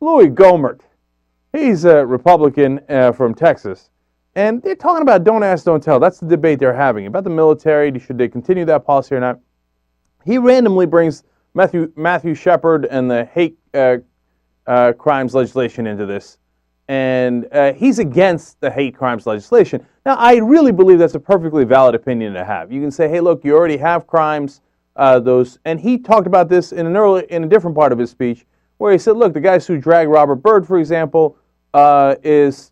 Louis Gohmert. He's a Republican from Texas. And they're talking about don't ask, don't tell. That's the debate they're having about the military. Should they continue that policy or not? He randomly brings Matthew Shepard and the hate crimes legislation into this. And he's against the hate crimes legislation. Now, I really believe that's a perfectly valid opinion to have. You can say, hey, look, you already have crimes. And he talked about this in a different part of his speech, where he said, look, the guys who dragged Robert Byrd, for example, or is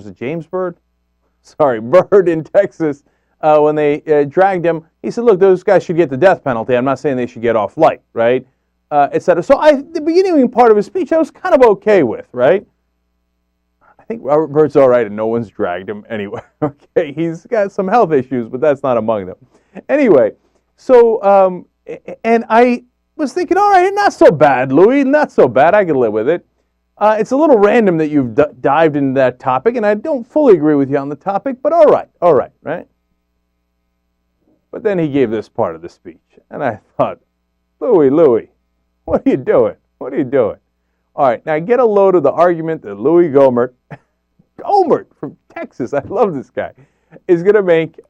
it James Byrd? Sorry, Byrd in Texas, when they dragged him, he said, look, those guys should get the death penalty. I'm not saying they should get off light, right? Et cetera. So the beginning part of his speech I was kind of okay with, right? I think Robert Byrd's all right and no one's dragged him anyway. Okay, he's got some health issues, but that's not among them. Anyway, so, and I was thinking, all right, not so bad, Louis, not so bad. I can live with it. It's a little random that you've dived into that topic, and I don't fully agree with you on the topic, but all right, right? But then he gave this part of the speech, and I thought, Louis, what are you doing? What are you doing? All right, now get a load of the argument that Louis Gohmert from Texas, I love this guy, is going to make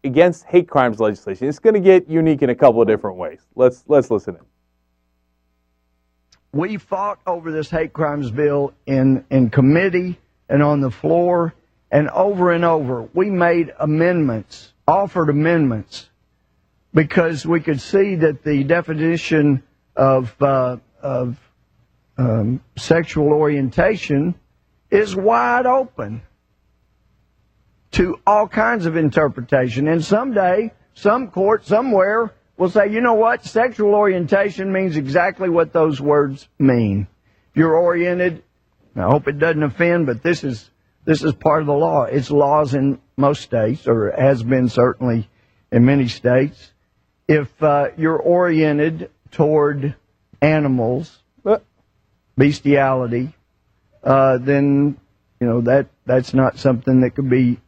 against hate crimes legislation. It's going to get unique in a couple of different ways. Let's listen in. We fought over this hate crimes bill in committee and on the floor, and over. We made amendments, offered amendments, because we could see that the definition of sexual orientation is wide open to all kinds of interpretation. And someday, some court somewhere will say, you know what, sexual orientation means exactly what those words mean. If you're oriented, I hope it doesn't offend, but this is part of the law. It's laws in most states, or has been certainly in many states. If you're oriented toward animals, bestiality, then that's not something that could be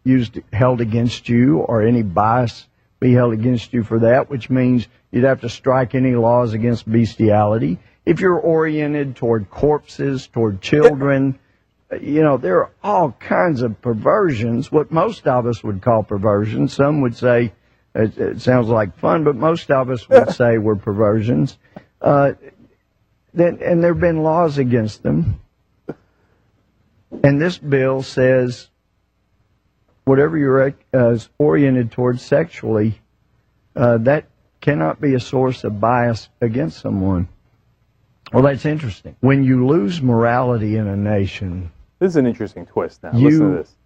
held against you, or any bias be held against you for that, which means you'd have to strike any laws against bestiality. If you're oriented toward corpses, toward children, there are all kinds of perversions, what most of us would call perversions. Some would say it sounds like fun, but most of us would say we're perversions. And there have been laws against them. And this bill says whatever you're oriented towards sexually, that cannot be a source of bias against someone. Well, that's interesting. When you lose morality in a nation, this is an interesting twist now. Listen to this.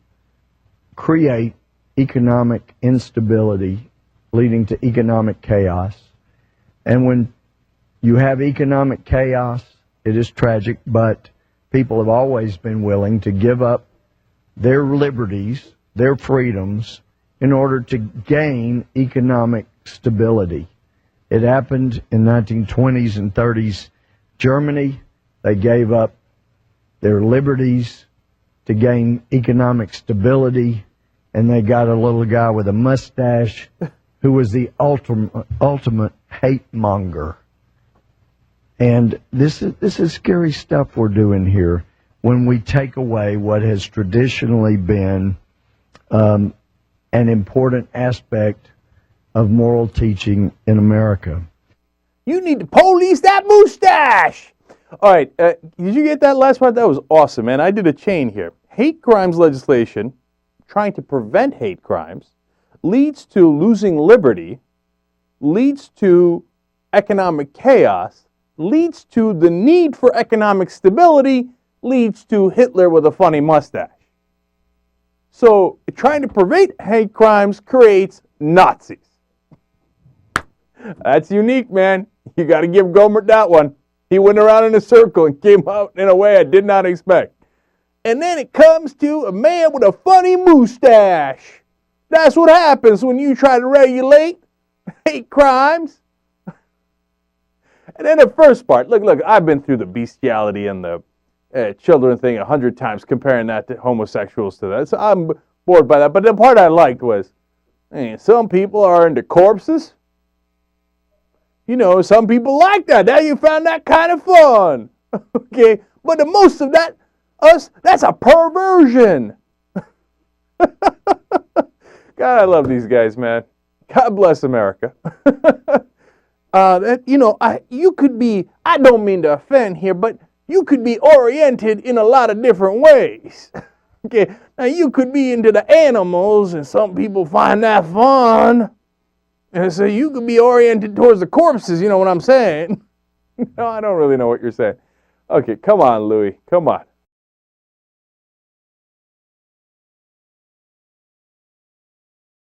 Create economic instability, leading to economic chaos. And when you have economic chaos, it is tragic, but people have always been willing to give up their liberties, their freedoms, in order to gain economic stability. It happened in 1920s and 30s Germany. They gave up their liberties to gain economic stability, and they got a little guy with a mustache who was the ultimate hate monger. And this is scary stuff we're doing here when we take away what has traditionally been an important aspect of moral teaching in America. You need to police that mustache. All right, did you get that last part? That was awesome, man. I did a chain here. Hate crimes legislation, trying to prevent hate crimes, leads to losing liberty, leads to economic chaos, leads to the need for economic stability, leads to Hitler with a funny mustache. So trying to prevent hate crimes creates Nazis. That's unique, man. You got to give Gohmert that one. He went around in a circle and came out in a way I did not expect. And then it comes to a man with a funny mustache. That's what happens when you try to regulate hate crimes. And then the first part, look, I've been through the bestiality and the children thing 100 times, comparing that to homosexuals to that. So I'm bored by that. But the part I liked was, some people are into corpses. Some people like that. Now you found that kind of fun. Okay? But the most of that, that's a perversion. God, I love these guys, man. God bless America. You could be, I don't mean to offend here, but you could be oriented in a lot of different ways. Okay, now you could be into the animals, and some people find that fun. And so you could be oriented towards the corpses, you know what I'm saying? No, I don't really know what you're saying. Okay, come on, Louis, come on.